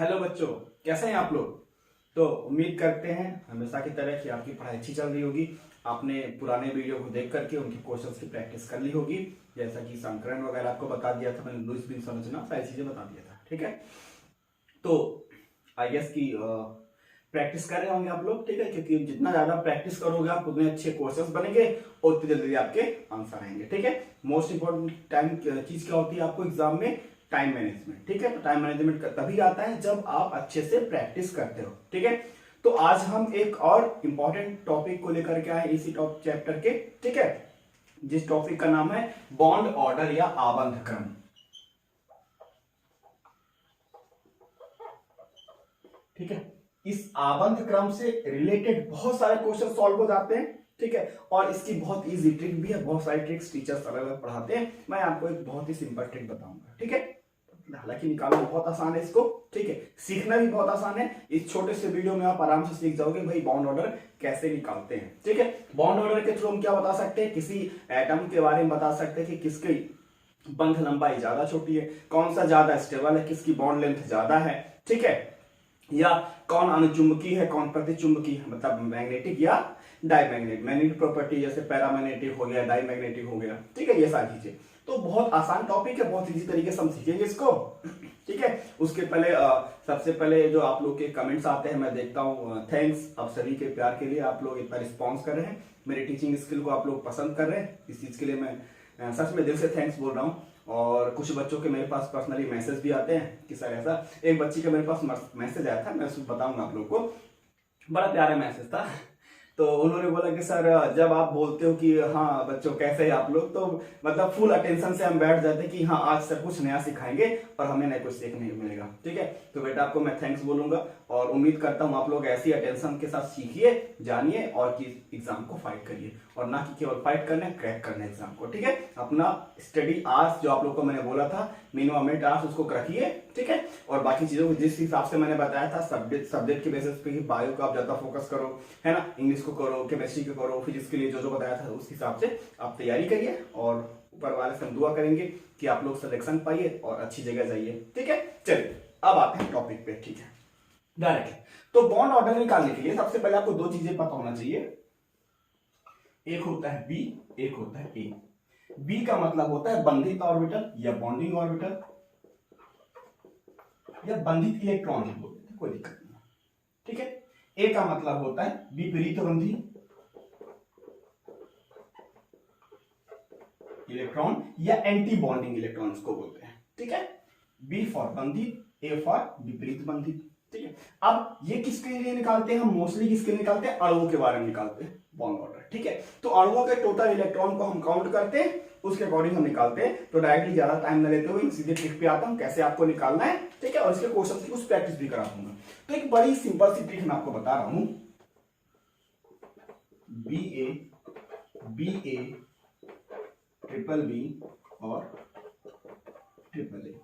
Hello बच्चों, कैसे हैं आप लोग। तो उम्मीद करते हैं हमेशा की तरह कि आपकी पढ़ाई अच्छी चल रही होगी। आपने पुराने वीडियो को देख करके उनके क्वेश्चंस की प्रैक्टिस कर ली होगी। जैसा कि संकरण वगैरह आपको बता दिया था, मैंने लुईस बिन समझना सारी चीजें बता दिया था। ठीक है, तो आई गेस की प्रैक्टिस कर रहे होंगे आप लोग। ठीक है, क्योंकि जितना ज्यादा प्रैक्टिस करोगे आप उतने अच्छे क्वेश्चंस बनेंगे और उतनी जल्दी आपके आंसर आएंगे। ठीक है, मोस्ट इंपॉर्टेंट टाइम चीज क्या होती है आपको एग्जाम में? Time management. ठीक है, तो टाइम मैनेजमेंट तभी आता है जब आप अच्छे से प्रैक्टिस करते हो। ठीक है, तो आज हम एक और इंपॉर्टेंट टॉपिक को लेकर के आए इसी टॉप चैप्टर के। ठीक है, जिस टॉपिक का नाम है बॉन्ड ऑर्डर या आबंध क्रम। ठीक है, इस आबंध क्रम से रिलेटेड बहुत सारे क्वेश्चन सॉल्व हो जाते हैं। ठीक है, और इसकी बहुत इजी ट्रिक भी है, बहुत सारी ट्रिक्स टीचर्स अलग अलग पढ़ाते हैं। मैं आपको एक बहुत ही सिंपल ट्रिक बताऊंगा। ठीक है, हालांकि निकालना बहुत आसान है इसको। ठीक है, सीखना भी बहुत आसान है। इस छोटे से वीडियो में आप आराम से सीख जाओगे भाई बॉन्ड ऑर्डर कैसे निकालते हैं। ठीक है, बॉन्ड ऑर्डर के थ्रू हम क्या बता सकते हैं, किसी एटम के बारे में बता सकते हैं कि किसकी बंध लंबाई ज्यादा छोटी है, कौन सा ज्यादा स्टेबल है, किसकी बॉन्ड लेंथ ज्यादा है। ठीक है, या कौन अनुचुंबकीय है कौन प्रतिचुंबकीय है, मतलब मैग्नेटिक या डायमैग्नेटिक। मैग्नेटिक प्रॉपर्टी जैसे पैरामैग्नेटिक हो गया, डायमैग्नेटिक हो गया। ठीक है, ये सारी चीजें तो बहुत आसान टॉपिक है, बहुत इजी तरीके से हम सीखेंगे इसको। ठीक है, उसके पहले सबसे पहले जो आप लोग के कमेंट्स आते हैं मैं देखता हूँ। थैंक्स आप सभी के प्यार के लिए, आप लोग इतना रिस्पॉन्स कर रहे हैं, मेरी टीचिंग स्किल को आप लोग पसंद कर रहे हैं। इस चीज के लिए मैं सच में दिल से थैंक्स बोल रहा हूँ। और कुछ बच्चों के मेरे पास पर्सनली मैसेज भी आते हैं कि सर ऐसा, एक बच्ची का मेरे पास मैसेज आया था, मैं उसको बताऊंगा आप लोग को, बड़ा प्यारा मैसेज था। तो उन्होंने बोला कि सर जब आप बोलते हो कि हाँ बच्चों कैसे हैं आप लोग, तो मतलब फुल अटेंशन से हम बैठ जाते हैं कि हाँ आज सर कुछ नया सिखाएंगे और हमें नया कुछ सीखने को मिलेगा। ठीक है, तो बेटा आपको मैं थैंक्स बोलूंगा और उम्मीद करता हूँ आप लोग ऐसी अटेंशन के साथ सीखिए, जानिए और कि एग्जाम को फाइट करिए, और ना कि केवल फाइट करने क्रैक करने एग्जाम को। ठीक है, अपना स्टडी आवर्स जो आप लोग को मैंने बोला था मिनिमम 8 आवर्स उसको रखिए। ठीक है, और बाकी चीजों को जिस हिसाब से मैंने बताया था सब्जेक्ट के बेसिस पे, बायो को आप ज्यादा फोकस करो, है ना, इंग्लिश को करो, केमिस्ट्री को करो, फिजिक्स के लिए जो जो बताया था उस हिसाब से आप तैयारी करिए, और ऊपर वाले से हम दुआ करेंगे कि आप लोग सिलेक्शन पाइए और अच्छी जगह जाइए। ठीक है, चलिए अब आते हैं टॉपिक पे। ठीक है, डायरेक्ट तो बॉन्ड ऑर्डर निकालने के लिए सबसे पहले आपको दो चीजें पता होना चाहिए, एक होता है बी, एक होता है ए। बी का मतलब होता है बंधित ऑर्बिटल या बॉन्डिंग ऑर्बिटल या बंधित इलेक्ट्रॉन भी बोलते हैं, कोई दिक्कत नहीं। ठीक है, ए का मतलब होता है विपरीत बंधी इलेक्ट्रॉन या एंटी बॉन्डिंग इलेक्ट्रॉन को बोलते हैं। ठीक है, बी फॉर बंधित, ए फॉर विपरीत बंधित। ठीक है, अब ये किसके लिए निकालते हैं हम? मोस्टली किसके लिए निकालते हैं? अणुओं के बारे में निकालते हैं बॉन्ड ऑर्डर। ठीक है, तो अणुओं के टोटल इलेक्ट्रॉन को हम काउंट करते हैं, उसके अकॉर्डिंग हम निकालते हैं। तो डायरेक्टली ज्यादा टाइम न लेते हुए सीधे ट्रिक पे आता हूं कैसे आपको निकालना है। ठीक है, और इसके क्वेश्चन की कुछ प्रैक्टिस भी करा दूंगा। तो एक बड़ी सिंपल सी ट्रिक मैं आपको बता रहा हूं, बी ए ट्रिपल बी और ट्रिपल ए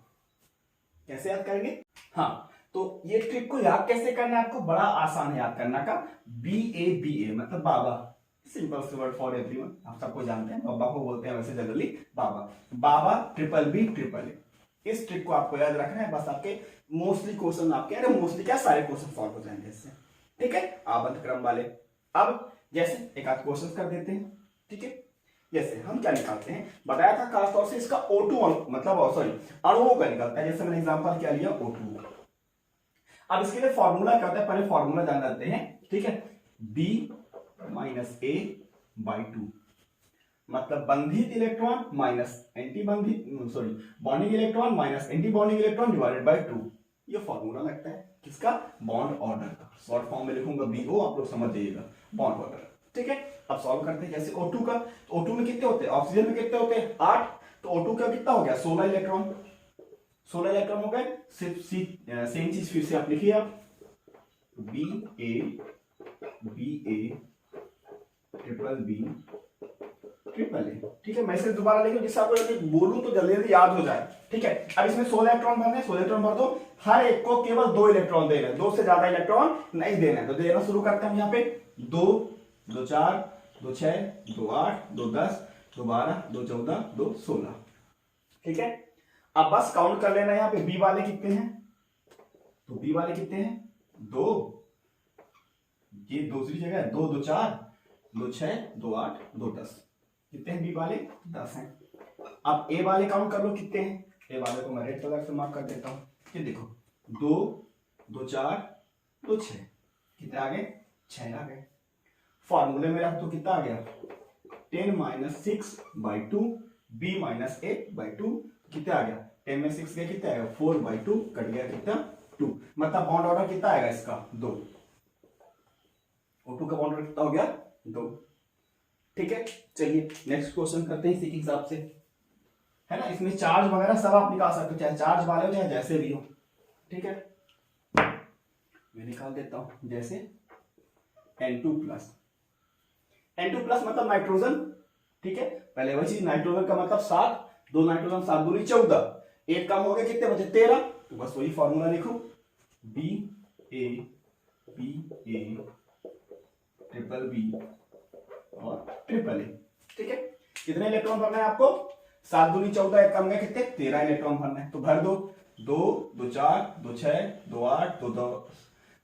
कैसे याद करेंगे? हाँ, तो ये ट्रिक को याद कैसे करना है आपको? बड़ा आसान है याद करना का। बी ए मतलब बाबा, सिंपल से वर्ड फॉर एवरीवन, आप सबको जानते हैं, बाबा को बोलते हैं वैसे जनरली बाबा। बाबा ट्रिपल बी ट्रिपल ए, इस ट्रिक को आपको याद रखना है। बस आपके मोस्टली क्वेश्चन आपके, अरे मोस्टली क्या, सारे क्वेश्चन सॉल्व हो जाएंगे इससे। ठीक है, आबंध क्रम वाले। अब जैसे एक आध क्वेश्चन कर देते हैं। ठीक है, जैसे हम क्या निकालते हैं, बताया था खासतौर से इसका O2 मतलब सॉरी अणुओं का निकलता है। जैसे मैंने एग्जांपल क्या लिया, O2। अब इसके लिए फॉर्मूला क्या होता है, पहले फॉर्मूला जान लेते हैं। ठीक है, B माइनस ए बाई 2, मतलब बंधित इलेक्ट्रॉन माइनस एंटी बंधित, sorry bonding electron minus anti bonding electron divided by 2। ये फॉर्मूला लगता है किसका? बॉन्ड ऑर्डर का। शॉर्ट फॉर्म में लिखूंगा BO, आप लोग समझ जाइएगा, बॉन्ड ऑर्डर। ठीक है, अब सॉल्व करते हैं। जैसे O2 का, तो O2 में कितने होते हैं, ऑक्सीजन में कितने होते हैं? 8। तो O2 का कितना हो गया? 16 इलेक्ट्रॉन। 16 इलेक्ट्रॉन हो गए। सिर्फ सेम चीज फिर से आप लिखिए, आप B A triple B triple A. ठीक है, मैं इसे दोबारा लिखूं जिससे आपको जल्दी बोलूं तो जल्दी जल्दी याद हो जाए। ठीक है, अब इसमें 16 इलेक्ट्रॉन भरने, 16 इलेक्ट्रॉन भर दो, हर एक को केवल 2 इलेक्ट्रॉन देना है, 2 से ज्यादा इलेक्ट्रॉन नहीं देना है। तो देना शुरू करते हैं हम यहाँ पे, 2 2 4 2 6 2 8 2 10 2 12 2 14 2 16। ठीक है, अब बस काउंट कर लेना यहाँ पे बी वाले कितने हैं, तो बी वाले कितने हैं 2, ये दूसरी जगह है 2 2 4 2 6 2 8 2 10, कितने हैं बी वाले 10 हैं। अब ए वाले काउंट कर लो कितने हैं, ए वाले को मैं रेड कलर से मार्क कर देता हूं, ये देखो 2 2 4 2 6, कितने आ गए 6 आ गए। फॉर्मूले में रख तो कितना आ गया 10 - 6/2 b - a/2, कितना आ गया 10 में 6 गया कितना आएगा 4/2, कट गया कितना 2, मतलब बॉन्ड ऑर्डर कितना आएगा इसका 2, O2 का बॉन्ड ऑर्डर कितना हो गया 2। ठीक है, चलिए नेक्स्ट क्वेश्चन करते हैं इसी के हिसाब से, है ना। इसमें चार्ज वगैरह सब आप निकाल सकते हो, चाहे चार्ज वाले हो चाहे जैसे भी हो। ठीक है, मैं निकाल देता हूं, जैसे N2+, N2+ मतलब नाइट्रोजन। ठीक है, पहले वही चीज, नाइट्रोजन का मतलब 7, 2 नाइट्रोजन 7 दूनी 14, एक कम हो गया कितने बचे 13, तो बस वही फॉर्मूला लिखो BA ट्रिपल बी और ट्रिपल ए। ठीक है, कितने इलेक्ट्रॉन भरना है आपको 7 दूनी 14, एक कम गया कितने 13 इलेक्ट्रॉन भरना है, तो भर दो 2 2 4 2 6 2 8 2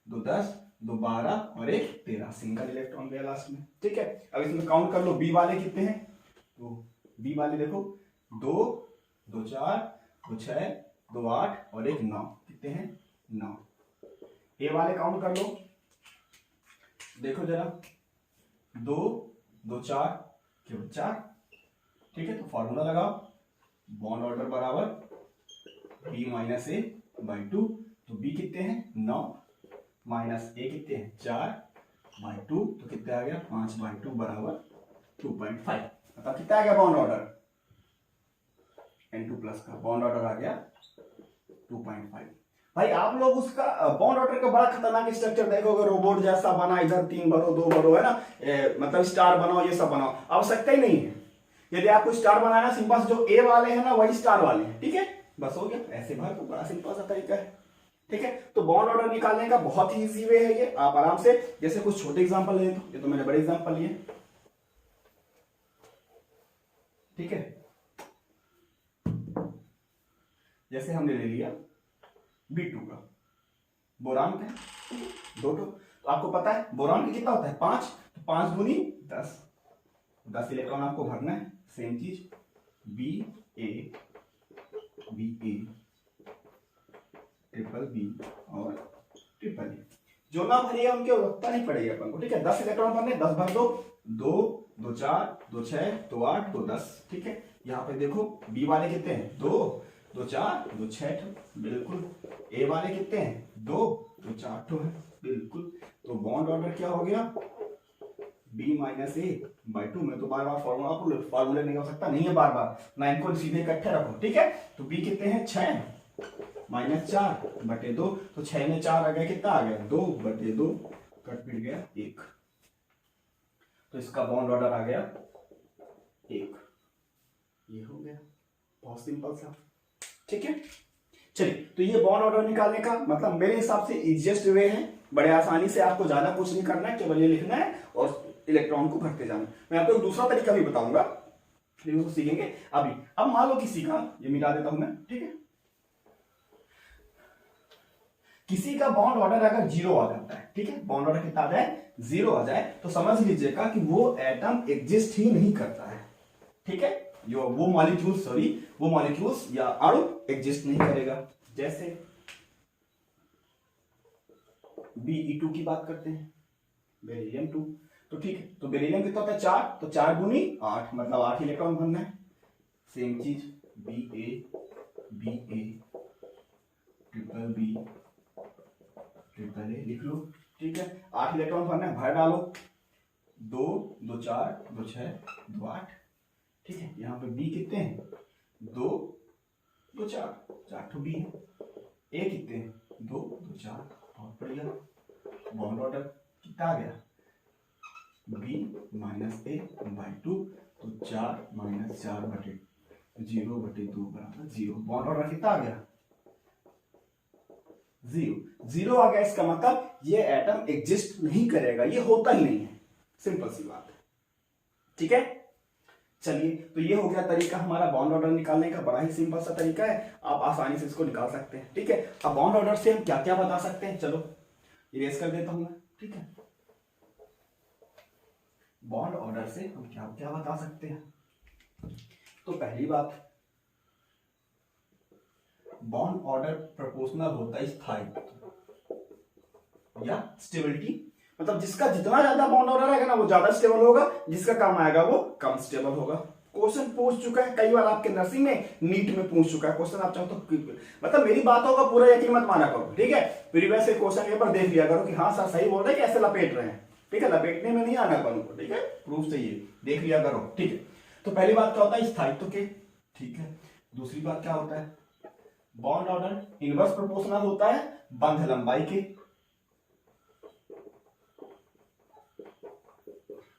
2 10 2 12 और एक 13, सिंगल इलेक्ट्रॉन गया लास्ट में। ठीक है, अब इसमें काउंट कर लो बी वाले कितने हैं, तो बी वाले देखो 2 2 4 2 6 2 8 और एक 9, कितने हैं 9। ए वाले काउंट कर लो, देखो जरा 2 2 4 केवल 4। ठीक है, तो फॉर्मूला लगाओ, बॉन्ड ऑर्डर बराबर b - a/2, तो b कितने हैं 9 माइनस ए कितने हैं 4/2, तो कितने आ गया 5/2 बराबर 2.5, मतलब कितना आ गया बॉन्ड ऑर्डर N2+ का बॉन्ड ऑर्डर आ गया 2.5। भाई आप लोग उसका बॉन्ड ऑर्डर का बड़ा खतरनाक स्ट्रक्चर देखोगे, रोबोट जैसा बना, इधर 3 भरो 2 भरो, है ना, मतलब स्टार बनाओ, ये सब बनाओ, आवश्यकता ही नहीं है। यदि आपको स्टार बनाना सिंपल, जो ए वाले हैं ना वही स्टार वाले हैं। ठीक है, बस हो गया, ऐसे भर तो बड़ा सिंपल सा तरीका है। ठीक है, तो बॉन्ड ऑर्डर निकालने का बहुत ही इजी वे है ये, आप आराम से, जैसे कुछ छोटे एग्जांपल ले, तो ये तो मैंने बड़े एग्जांपल लिए। ठीक है, जैसे हमने ले लिया B2 का, बोरान का 2 तो आपको पता है बोरान का कितना होता है 5, तो 5 दूनी 10, 10 इलेक्ट्रॉन आपको भरना है। सेम चीज BA ट्रिपल बी और ट्रिपल ए, जो ना भरिएगा उनकी आवश्यकता नहीं पड़ेगी अपन को। ठीक है, 10 इलेक्ट्रॉन भरने, 10 भर दो, 2 2 4 2 6 2 8 2 10। ठीक है, यहाँ पे देखो बी वाले कितने हैं 2 2 4 2 6, बिल्कुल। ए वाले कितने हैं 2 2 4 है, बिल्कुल। तो बॉन्ड ऑर्डर क्या हो गया B - a/2 में तो बार बार फॉर्मूले नहीं हो सकता, नहीं है बार बार, ना इनको सीधे इकट्ठे रखो। ठीक है, तो B कितने हैं 6 -4/2, तो 6 में 4 आ गया, कितना आ गया 2/2, कट पिट गया 1, तो इसका बॉन्ड ऑर्डर आ गया 1। ये हो गया, बहुत सिंपल सा। ठीक है, चलिए, तो ये बॉन्ड ऑर्डर निकालने का मतलब मेरे हिसाब से इजिएस्ट वे है, बड़े आसानी से, आपको ज्यादा कुछ नहीं करना है, केवल ये लिखना है और इलेक्ट्रॉन को भरते जाना। मैं आपको एक दूसरा तरीका भी बताऊंगा, फिर उसको सीखेंगे अभी। अब मान लो किसी का, ये मिटा देता हूं मैं, ठीक है, किसी का बॉन्ड ऑर्डर अगर 0 आ जाता है, ठीक है, बॉन्ड ऑर्डर कितना आ जाए 0 आ जाए, तो समझ लीजिएगा कि वो एटम एग्जिस्ट ही नहीं करता है। ठीक है, वो मॉलिक्यूल्स या अणु एग्जिस्ट नहीं करेगा। जैसे Be2 की बात करते हैं, बेरिलियम 2, तो ठीक है, तो बेरिलियम कितना होता है 4, तो 4 दूनी 8, मतलब 8 इलेक्ट्रॉन भरना है। सेम चीज BA triple B triple A लिख लो। ठीक है, 8 इलेक्ट्रॉन भरना है, भर डालो, 2 2 4 2 6 2 8। ठीक है, यहाँ पे बी कितने हैं 2 2 4 4 बी है, ए कितने हैं 2 2 4, बहुत बढ़िया। बॉन्ड ऑर्डर कितना आ गया B - a/2, तो 4 - 4/0/2 बराबर 0। बॉन्ड ऑर्डर कितना आ गया 0 आ गया। इसका मतलब ये एटम एग्जिस्ट नहीं करेगा, ये होता ही नहीं है, सिंपल सी बात है। ठीक है, चलिए, तो ये हो गया तरीका हमारा बॉन्ड ऑर्डर निकालने का, बड़ा ही सिंपल सा तरीका है, आप आसानी से इसको निकाल सकते हैं। ठीक है, अब बॉन्ड ऑर्डर से हम क्या क्या बता सकते हैं, चलो इरेज कर देता हूं मैं। ठीक है, बॉन्ड ऑर्डर से हम क्या क्या बता सकते हैं। तो पहली बात, बॉन्ड ऑर्डर प्रोपोर्शनल होता है स्थायित्व या स्टेबिलिटी, मतलब जिसका जितना ज्यादा बॉन्ड ऑर्डर आएगा ना वो ज्यादा स्टेबल होगा, जिसका कम आएगा वो कम स्टेबल होगा। क्वेश्चन पूछ चुका है कई बार आपके नर्सिंग में, नीट में पूछ चुका है क्वेश्चन, आप चाहो तो मतलब मेरी बातों का पूरा यकीन मत माना करो। ठीक है, प्रीवियस से क्वेश्चन पेपर देख लिया करो कि हाँ सर सही बोल रहे हैं, कैसे लपेट रहे हैं। ठीक है, लपेटने में नहीं आना अपन को। ठीक है, प्रूफ चाहिए, देख लिया करो। ठीक है, तो पहली बात क्या होता है, स्थायित्व के। ठीक है, दूसरी बात क्या होता है, बॉन्ड ऑर्डर इनवर्स प्रोपोर्शनल होता है बंध लंबाई के,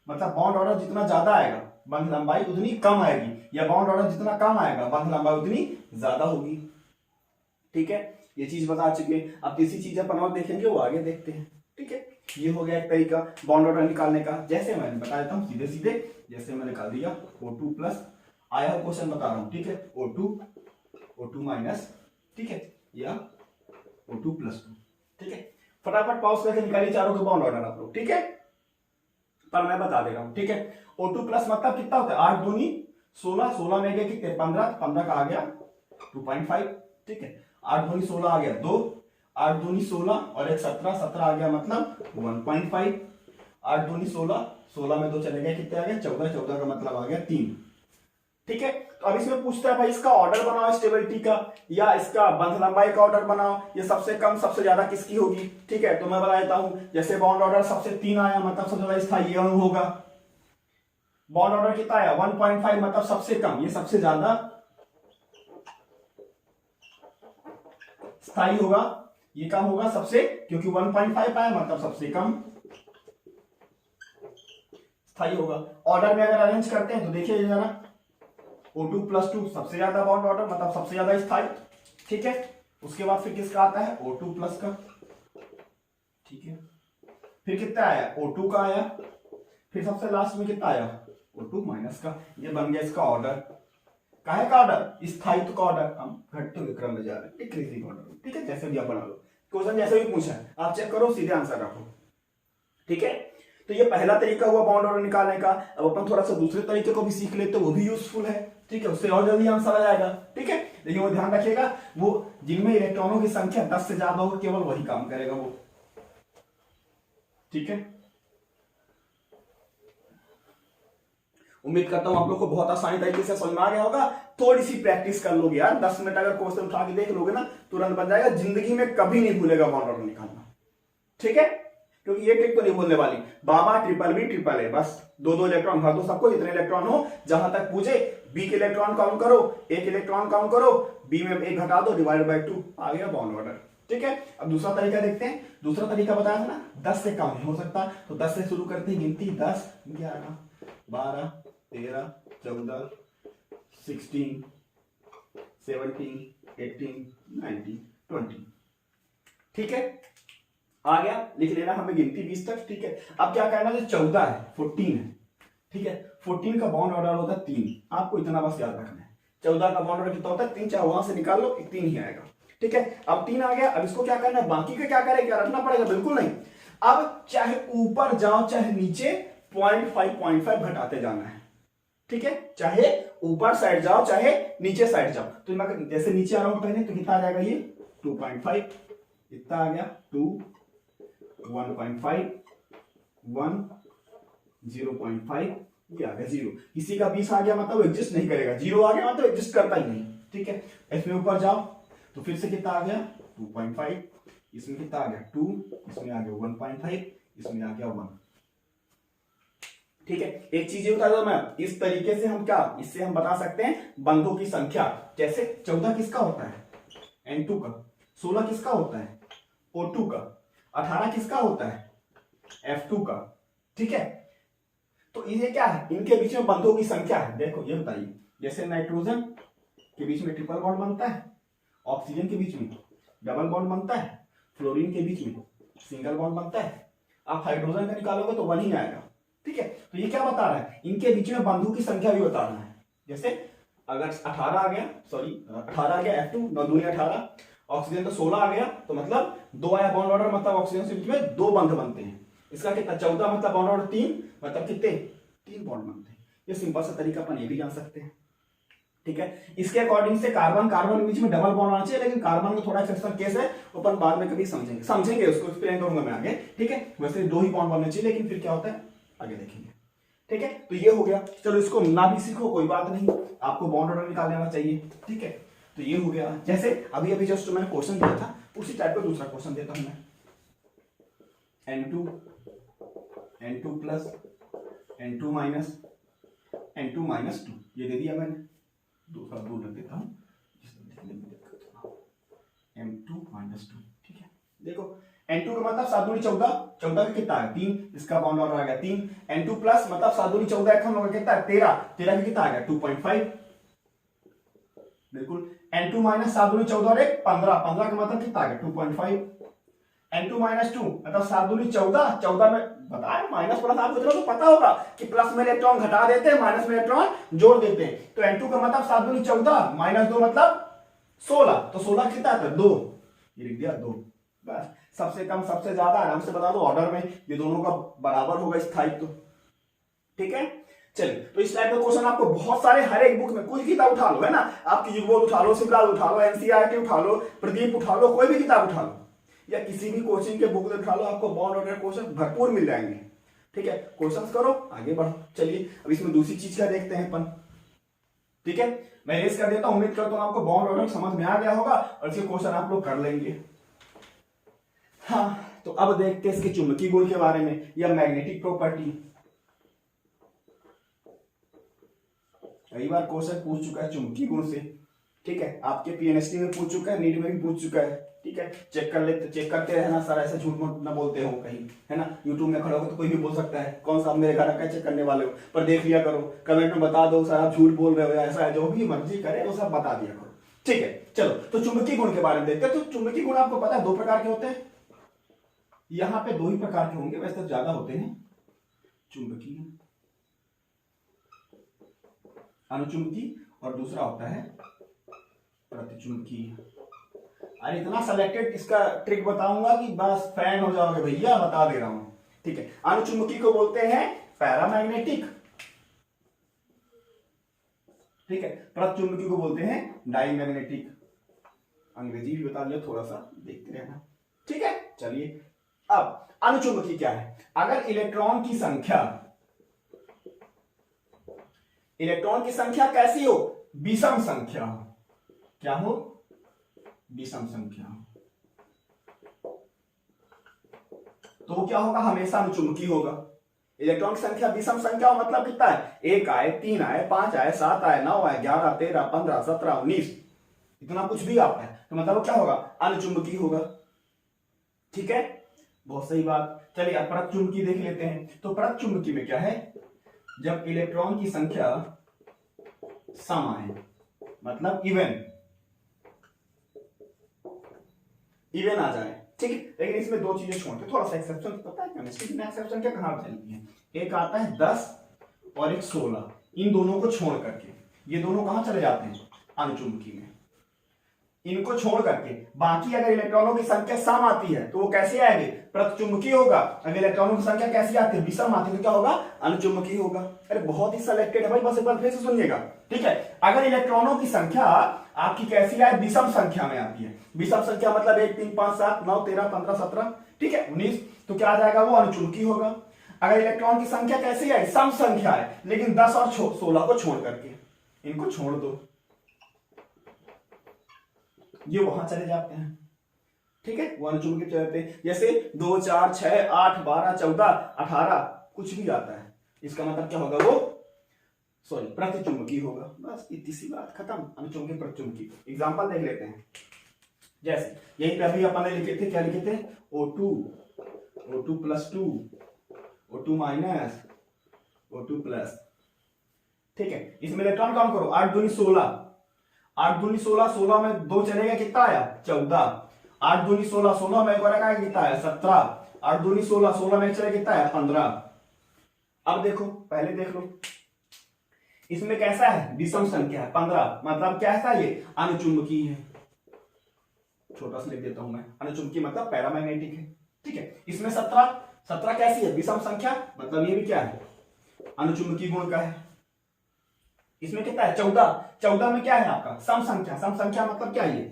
मतलब बॉन्ड ऑर्डर जितना ज्यादा आएगा बंध लंबाई उतनी कम आएगी, या बॉन्ड ऑर्डर जितना कम आएगा बंध लंबाई उतनी ज्यादा होगी। ठीक है, ये चीज बता चुके हैं। अब तीसरी चीज अपन और देखेंगे, वो आगे देखते हैं। ठीक है, ये हो गया एक तरीका बॉन्ड ऑर्डर निकालने का। जैसे मैंने बता देता हूँ सीधे सीधे, जैसे मैंने निकाल दिया O2 प्लस, आया क्वेश्चन बता रहा हूँ। ठीक है, O2 माइनस, ठीक है, या O2 प्लस 2। ठीक है, फटाफट पॉज करके निकालिए चारों के बॉन्ड ऑर्डर आप लोग। ठीक है, पर मैं बता दे रहा हूं। ठीक है, O2 प्लस मतलब कितना होता है, 8 दूनी 16, 16 में गया कितने 15, 15 का आ गया 2.5। ठीक है, 8 दूनी 16 आ गया 2, 8 दूनी 16 और एक 17, 17 आ गया मतलब 1.5। 8 दूनी 16, 16 में 2 चले गए कितने आ गए 14, 14 का मतलब आ गया 3। ठीक है, तो अब इसमें पूछता है भाई इसका ऑर्डर बनाओ स्टेबिलिटी का, या इसका बंध लंबाई का ऑर्डर बनाओ, ये सबसे कम सबसे ज्यादा किसकी होगी। ठीक है, तो मैं बता देता हूं, जैसे बॉन्ड ऑर्डर सबसे 3 आया मतलब सबसे ज्यादा स्थायी अणु होगा। बॉन्ड ऑर्डर कितना आया 1.5 मतलब सबसे कम, ये सबसे ज्यादा स्थायी होगा, ये कम होगा सबसे, क्योंकि 1.5 आया मतलब सबसे कम स्थायी होगा। ऑर्डर में अगर अरेंज करते हैं तो देखिए जरा, O2 प्लस 2 सबसे ज्यादा बॉन्ड ऑर्डर मतलब सबसे ज्यादा स्थायी। ठीक है, उसके बाद फिर किसका आता है O2 प्लस का। ठीक है, फिर कितना आया O2 का आया, फिर सबसे लास्ट में कितना आया O2 माइनस का। ये बन गया इसका ऑर्डर, काहे का ऑर्डर, स्थायित्व का ऑर्डर। हम घटते हुए क्रम में जा रहे हैं, डिक्रीजिंग ऑर्डर। ठीक है, जैसे भी आप बना लो, क्वेश्चन जैसे भी पूछा है आप चेक करो, सीधे आंसर रखो। ठीक है, तो ये पहला तरीका हुआ बॉन्ड ऑर्डर निकालने का। अब अपन थोड़ा सा दूसरे तरीके को भी सीख लेते, वो भी यूजफुल है। ठीक है, उससे और जल्दी आंसर आ जाएगा। ठीक है, लेकिन वो ध्यान रखिएगा, वो जिनमें इलेक्ट्रॉनों की संख्या 10 से ज्यादा होगी केवल वही काम करेगा वो। ठीक है, उम्मीद करता हूं आप लोग को बहुत आसानी तरीके से समझ में आ गया होगा। थोड़ी सी प्रैक्टिस कर लोगे यार, 10 मिनट अगर क्वेश्चन उठा के देख लोगे ना तुरंत बन जाएगा, जिंदगी में कभी नहीं भूलेगा बॉन्ड ऑर्डर निकालना। ठीक है, क्योंकि ये ट्रिक तो नहीं बोलने वाली, बाबा ट्रिपल बी ट्रिपल ए, बस 2-2 इलेक्ट्रॉन भर दो सबको, जितने इलेक्ट्रॉन हो। जहां तक पूछे बी के इलेक्ट्रॉन काउंट करो, एक इलेक्ट्रॉन काउंट करो, बी में 1 घटा दो, डिवाइड बाय 2, आ गया बॉन्ड ऑर्डर। ठीक है, अब दूसरा तरीका देखते हैं। दूसरा तरीका बताया था ना 10 से कम नहीं हो सकता, तो 10 से शुरू करते हैं गिनती, 10, 11, 12, 13, 14, 16, 17, 18, 19, 20। ठीक है, आ गया, लिख लेना हमें गिनती 20 तक। ठीक है, अब क्या कहना है, 14 है 14 है। ठीक है, 14 का बॉन्ड ऑर्डर होता है 3, आपको इतना बस याद रखना है। 14 का बॉन्ड ऑर्डर कितना होता है 3, चाहे वहां से निकाल लो 3 ही आएगा। ठीक है, अब 3 आ गया, अब इसको क्या करना है, बाकी का क्या करें, क्या रखना पड़ेगा, बिल्कुल नहीं। अब चाहे ऊपर जाओ चाहे नीचे 0.5 घटाते जाना है। ठीक है, चाहे ऊपर साइड जाओ चाहे नीचे साइड जाओ। तो मैं जैसे नीचे आ रहा हूं पहले, तो कितना आ जाएगा ये 2.5, इतना आ गया 2, 1.5, 1, 0.5, ये आ गया 0। किसी का 20 आ गया मतलब एग्जिस्ट नहीं करेगा, 0 आ गया मतलब एग्जिस्ट करता ही नहीं। ठीक है, इसमें ऊपर जाओ तो फिर से कितना आ गया 2.5, इसमें कितना आ गया 2, इसमें आ गया 1.5, इसमें आ गया 1। ठीक है, एक चीज ये बता दो मैं, इस तरीके से हम क्या, इससे हम बता सकते हैं बंधों की संख्या। जैसे 14 किसका होता है N2 का, 16 किसका होता है O2 का, 18 किसका होता है F2 का। ठीक है, तो ये क्या है, इनके बीच में बंधों की संख्या है। देखो ये बताइए, जैसे नाइट्रोजन के बीच में ट्रिपल बॉन्ड बनता है, ऑक्सीजन के बीच में डबल बॉन्ड बनता है, फ्लोरीन के बीच में सिंगल बॉन्ड बनता है। आप हाइड्रोजन का निकालोगे तो 1 ही आएगा, ठीक है, तो ये क्या बता रहा है, इनके बीच में बंधु की संख्या भी बताना है। जैसे अगर 18 आ गया, सॉरी 18 आ गया F2, 9 दूनी 18, ऑक्सीजन तो 16 आ गया, तो मतलब 2 आया बॉन्ड ऑर्डर, मतलब ऑक्सीजन से बीच में 2 बंध बनते हैं। इसका कितना 14, मतलब बॉन्ड ऑर्डर 3, मतलब कितने 3 बॉन्ड बनते हैं। ये सिंपल सा तरीका अपन ये भी जान सकते हैं। ठीक है, इसके अकॉर्डिंग से कार्बन कार्बन के बीच में डबल बॉन्ड आना चाहिए, लेकिन कार्बन में थोड़ा एक्सेप्शनल केस है, अपन बाद में कभी समझेंगे उसको एक्सप्लेन करूंगा मैं आगे। ठीक है, वैसे 2 ही बॉन्ड बनने चाहिए, लेकिन फिर क्या होता है आगे देखेंगे। ठीक है, तो ये हो गया। चलो इसको ना भी सीखो कोई बात नहीं, आपको बॉन्ड ऑर्डर निकाल लेना चाहिए। ठीक है, तो ये हो गया। जैसे अभी अभी जस्ट मैंने क्वेश्चन दिया था, उसी टाइप का दूसरा क्वेश्चन देता हूं मैं। N2 plus N2 minus N2 minus 2, ये दे दिया मैंने। दूसरा दूर रख देता हूं, M2 माइनस 2। ठीक है, देखो N2 का मतलब 7 दूनी 14, 14 का कितना है 3, इसका बॉन्ड ऑर्डर आ गया 3। N2 प्लस मतलब 7 दूनी 14, एक हम लोग कितना है 13, 13 का कितना आ गया 2.5, बिल्कुल। N2 माइनस 7 दूनी 14 और 1 15, 15 का मतलब कितना आ गया 2.5। N2 माइनस 2 मतलब 7 दूनी 14, 14 में बताया माइनस प्लस, आपको इतना तो पता होगा कि प्लस में इलेक्ट्रॉन घटा देते हैं, माइनस में इलेक्ट्रॉन जोड़ देते हैं। तो N2 का मतलब 7 दूनी 14 माइनस 2 मतलब 16, तो 16 कितना आता है 2, ये लिख दिया 2। बस, सबसे कम सबसे ज्यादा आराम से बता दो ऑर्डर में, ये दोनों का बराबर होगा स्थायित्व। ठीक है, चलिए, तो इस टाइप का क्वेश्चन आपको बहुत सारे हर एक बुक में, कोई किताब उठा लो, है ना, आपकी युगबोध उठा लो, सिमराज उठा लो, एनसीईआरटी उठा लो, प्रदीप उठा लो, कोई भी किताब उठा लो या किसी भी कोचिंग के बुक उठा लो, आपको बॉन्ड ऑर्डर क्वेश्चन भरपूर मिल जाएंगे। ठीक है, क्वेश्चंस करो, आगे बढ़ो। चलिए अब इसमें दूसरी चीज का देखते हैं अपन। ठीक है, मैं रेस कर देता हूं, उम्मीद करता हूं आपको बॉन्ड ऑर्डर समझ में आ गया होगा और इसके क्वेश्चन आप लोग कर लेंगे। हाँ, तो अब देखते हैं इसके चुंबकीय गुण के बारे में या मैग्नेटिक प्रॉपर्टी। कई बार क्वेश्चन पूछ चुका है चुंबकीय गुण से। ठीक है, आपके पीएनएसटी में पूछ चुका है, नीट में भी पूछ चुका है। ठीक है, चेक कर लेते, चेक करते रहना सर, ऐसे झूठ मूठ ना बोलते हो कहीं, है ना। यूट्यूब में खड़े हो तो कोई भी बोल सकता है, कौन सा आप मेरे घर का चेक करने वाले हो, पर देख लिया करो, कमेंट में बता दो सर आप झूठ बोल रहे हो, ऐसा है, जो भी मर्जी करे वो सब बता दिया करो। ठीक है, चलो तो चुंबकीय गुण के बारे में देखते हैं। तो चुंबकीय गुण आपको पता है 2 प्रकार के होते हैं, यहां पे 2 ही प्रकार के होंगे, वैसे तो ज्यादा होते हैं। चुंबकीय, अनुचुंबकीय, और दूसरा होता है प्रतिचुंबकीय। अरे इतना सेलेक्टेड इसका ट्रिक बताऊंगा कि बस फैन हो जाओगे भैया, बता दे रहा हूं। ठीक है, अनुचुंबकीय को बोलते हैं पैरामैग्नेटिक। ठीक है, प्रतिचुंबकीय को बोलते हैं डाईमैग्नेटिक। अंग्रेजी भी बता दिया, थोड़ा सा देखते रहना। ठीक है, चलिए अब अनुचुंबकीय क्या है। अगर इलेक्ट्रॉन की संख्या कैसी हो, विषम संख्या हो। क्या हो, विषम संख्या हो, तो क्या होगा, हमेशा अनुचुंबकीय होगा। इलेक्ट्रॉन की संख्या विषम संख्या हो मतलब कितना है, 1 आए, 3 आए, 5 आए, 7 आए, 9 आए, 11, 13, 15, 17, 19, इतना कुछ भी आता है तो मतलब क्या होगा, अनुचुंबकीय होगा। ठीक है, बहुत सही बात। चलिए अब प्रतिचुंबकीय देख लेते हैं। तो प्रतिचुंबकीय में क्या है, जब इलेक्ट्रॉन की संख्या सम आए, मतलब इवन आ जाए। ठीक है, लेकिन इसमें 2 चीजें छोड़ते, थोड़ा सा एक्सेप्शन, पता है केमिस्ट्री में एक्सेप्शन क्या कहां चलती है, एक आता है 10 और एक 16, इन दोनों को छोड़ करके ये दोनों कहां चले जाते हैं, अनुचुंबकीय में। इनको छोड़ करके बाकी अगर इलेक्ट्रॉनों की संख्या सम आती है तो वो कैसे आएगी, प्रतिचुंबकीय होगा। अगर इलेक्ट्रॉनों की संख्या कैसी आती है, विषम आती है, तो क्या होगा, अनुचुंबकीय होगा। अरे बहुत ही सिलेक्टेड है भाई, बस एक बार फिर से सुनिएगा। ठीक है, अगर इलेक्ट्रॉनों की संख्या आपकी कैसी आए, विषम संख्या में आती है। विषम संख्या मतलब 1, 3, 5, 7, 9, 13, 15, 17, ठीक है 19, तो क्या आ जाएगा, वो अनुचुंबकीय होगा। अगर इलेक्ट्रॉन की संख्या कैसी है, सम संख्या है, लेकिन 10 और 16 को छोड़ करके, इनको छोड़ दो, ये वहां चले जाते हैं। ठीक है, वो अनुचुंबकीय चले जाते हैं। जैसे 2, 4, 6, 8, 12, 14, 18, कुछ भी आता है, इसका मतलब क्या होगा, वो प्रतिचुंबकीय होगा। बस इतनी सी बात, खत्म। अनुचुंबकीय प्रतिचुंबकीय एग्जांपल देख लेते हैं। जैसे यहीं पे अभी अपन ने लिखे थे, क्या लिखे थे, O2 plus 2, O2 minus, O2 plus. ठीक है, इसमें इलेक्ट्रॉन काउंट करो, 8 दूनी 16, 8 दूनी 16, 16 में 2 चलेगा, कितना आया 14, 8 दूनी 16, 16 में एक और कितना आया 17, 8 दूनी 16, 16 में चलेगा कितना आया 15, अब देखो, पहले देख लो, इसमें कैसा है, विषम संख्या है 15, मतलब कैसा है ये, अनुचुंबकीय है। छोटा सा लिख देता हूं मैं, अनुचुंबकीय मतलब पैरामैग्नेटिक है। ठीक है, इसमें 17 कैसी है, विषम संख्या, मतलब ये भी क्या है, अनुचुंबकीय गुण का है। इसमें कितना है, 14 में क्या है आपका, सम संख्या मतलब क्या है, ये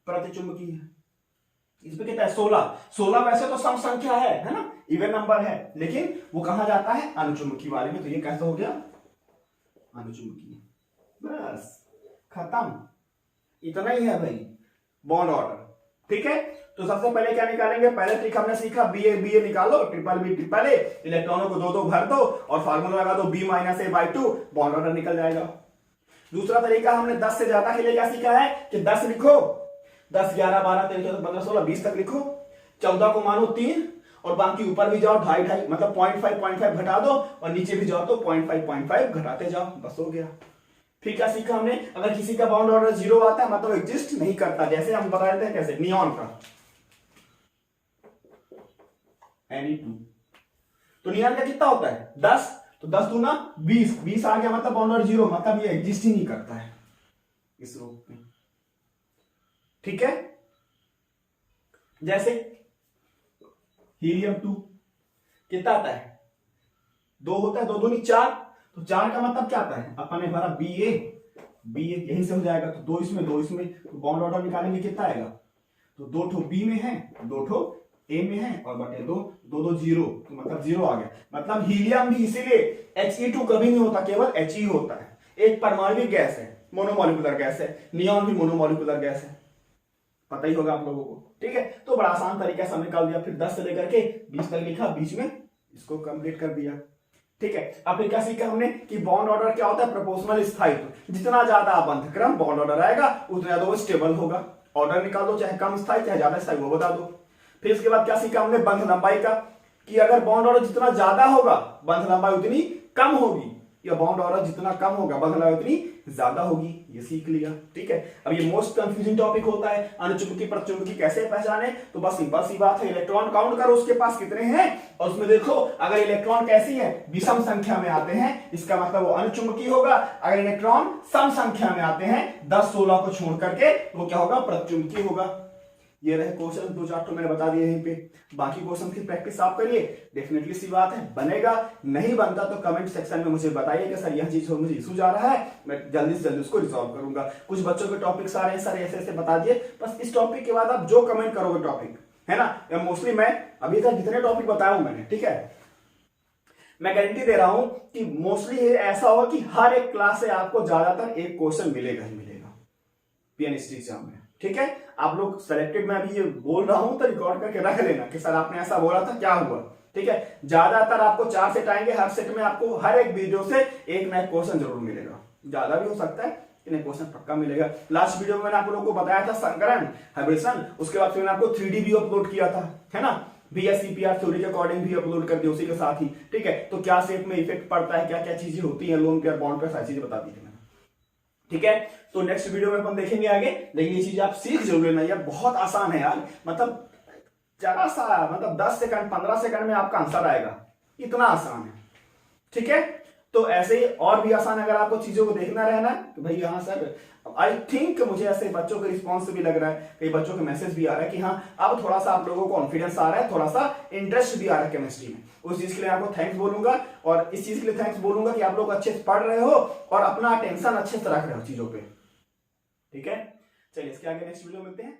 प्रतिचुंबकीय है। इसमें कितना है, 16 वैसे तो सम संख्या है ना, इवन नंबर है, लेकिन वो कहां जाता है, अनुचुंबकीय वाले में। तो ये कैसा हो गया, अनुचुंबकीय। बस खत्म, इतना ही है भाई बॉन्ड ऑर्डर। ठीक है, तो सबसे पहले क्या निकालेंगे, पहले ट्रिक हमने सीखा, बी ए निकालो, ट्रिपल बी, इलेक्ट्रॉनों को दो भर दो और फार्मूला लगा दो B-A/2, बॉन्ड ऑर्डर निकल जाएगा। दूसरा तरीका हमने 10 से ज्यादा के लिए क्या सीखा है कि 10 लिखो, 10, 11, 12, 13, 14, 15, 16, 20 तक लिखो, 14 को मानो 3 और बाकी ऊपर भी जाओ 2.5 मतलब 0.5 घटा दो और नीचे भी जाओ तो 0.5 घटाते जाओ, बस हो गया। फिर क्या सीखा हमने, अगर किसी का बाउंड ऑर्डर 0 आता है मतलब एग्जिस्ट नहीं करता, जैसे हम बता रहे थे कैसे, नियॉन का Ne2, तो नियॉन का कितना होता है 10, तो 10 दूना 20 आ गया, मतलब बाउंड ऑर्डर 0, मतलब ये एग्जिस्ट ही नहीं करता है इस रूप में। ठीक है, जैसे हीलियम-2 कितना आता है, 2 होता है, 2 दूनी 4, तो 4 का मतलब क्या आता है, अपन ने भरा Ba यहीं से हो जाएगा, तो 2 इसमें, तो बाउंड ऑर्डर निकालेंगे कितना आएगा, तो 2 ठो बी में है, 2 ठो ए में है और बटे 2, 2 0, तो मतलब 0 आ गया। मतलब हीलियम भी इसीलिए He2 कभी नहीं होता, केवल He होता है, एक परमाणविक गैस है, मोनोमोलिकुलर गैस है, नियॉन भी मोनोमोलिकुलर गैस है, पता ही होगा आप लोगों को। ठीक है, तो बड़ा आसान तरीका से हमने निकाल दिया, फिर 10 से लेकर के 20 तक लिखा, बीच में इसको कंप्लीट कर दिया। ठीक है, अब फिर क्या सीखा हमने कि बॉन्ड ऑर्डर क्या होता है, प्रोपोर्शनल स्थायित्व, जितना ज्यादा अबंध क्रम बॉन्ड ऑर्डर आएगा उतना ज्यादा वो स्टेबल होगा। ऑर्डर निकाल दो, चाहे कम स्थायी चाहे ज्यादा स्थायी, वो बता दो। फिर इसके बाद क्या सीखा हमने, बंध लंबाई का, कि अगर बॉन्ड ऑर्डर जितना ज्यादा होगा बंध लंबाई उतनी कम होगी, या बॉन्ड ऑर्डर जितना कम होगा बंध लंबाई उतनी ज्यादा होगी, ये सीख लिया। ठीक है, अब ये मोस्ट कंफ्यूजिंग टॉपिक होता है, अनुचुंबकीय प्रतिचुंबकीय कैसे पहचाने, तो बस सिंपल सी बात है, इलेक्ट्रॉन काउंट करो उसके पास कितने हैं और उसमें देखो अगर इलेक्ट्रॉन कैसी है, विषम संख्या में आते हैं, इसका मतलब वो अनुचुंबकीय होगा। अगर इलेक्ट्रॉन सम संख्या में आते हैं 10, 16 को छोड़ करके, वो क्या होगा, प्रतिचुंबकीय होगा। ये रहे क्वेश्चन, 2-4 तो मैंने बता दिए यहीं पे, बाकी क्वेश्चन की प्रैक्टिस आप करिए, डेफिनेटली सी बात है बनेगा। नहीं बनता तो कमेंट सेक्शन में मुझे बताइए कि सर यह चीज मुझे इशू जा रहा है, मैं जल्दी से जल्दी उसको रिजॉल्व करूंगा। कुछ बच्चों के टॉपिक्स आ रहे हैं सर ऐसे ऐसे बता दिए, बस इस टॉपिक के बाद आप जो कमेंट करोगे टॉपिक है ना, या मोस्टली मैं अभी तक जितने टॉपिक बताया हूं मैंने, ठीक है, मैं गारंटी दे रहा हूं कि मोस्टली ऐसा होगा कि हर एक क्लास से आपको ज्यादातर एक क्वेश्चन मिलेगा ही मिलेगा पीएनएसटी एग्जाम में। ठीक है, आप लोग सेलेक्टेड, मैं अभी ये बोल रहा हूं तो रिकॉर्ड करके रख लेना कि सर आपने ऐसा बोला था, क्या हुआ। ठीक है, ज्यादातर आपको 4 सेट आएंगे, हर सेट में आपको हर एक वीडियो से एक नया क्वेश्चन जरूर मिलेगा, ज्यादा भी हो सकता है, लेकिन क्वेश्चन पक्का मिलेगा। लास्ट वीडियो में मैंने आप लोगों को बताया था संकरण, हाइब्रिडेशन, उसके बाद फिर मैंने आपको 3D भी अपलोड किया था, है ना, BSCPR थ्योरी के अकॉर्डिंग भी अपलोड कर दिया उसी के साथ ही। ठीक है, तो क्या शेप में इफेक्ट पड़ता है, क्या क्या चीजें होती है, लोन पेयर बॉन्ड पेयर, सारी चीजें बता दी थी मैंने। ठीक है, तो नेक्स्ट वीडियो में अपन देखेंगे आगे, लेकिन ये चीज आप सीख जरूर लेना यार, बहुत आसान है यार, मतलब जरा सा, मतलब 10 सेकंड 15 सेकंड में आपका आंसर आएगा, इतना आसान है। ठीक है, तो ऐसे ही और भी आसान अगर आपको चीजों को देखना रहना तो भाई हाँ सर, आई थिंक मुझे ऐसे बच्चों के रिस्पॉन्स भी लग रहा है, कई बच्चों के मैसेज भी आ रहा है कि हाँ अब थोड़ा सा आप लोगों को कॉन्फिडेंस आ रहा है, थोड़ा सा इंटरेस्ट भी आ रहा है केमिस्ट्री में। उस चीज के लिए आपको थैंक्स बोलूंगा, और इस चीज के लिए थैंक्स बोलूंगा कि आप लोग अच्छे से पढ़ रहे हो और अपना अटेंशन अच्छे से रख रहे हो चीजों पे। ठीक है, चलिए इसके आगे नेक्स्ट वीडियो मिलते हैं।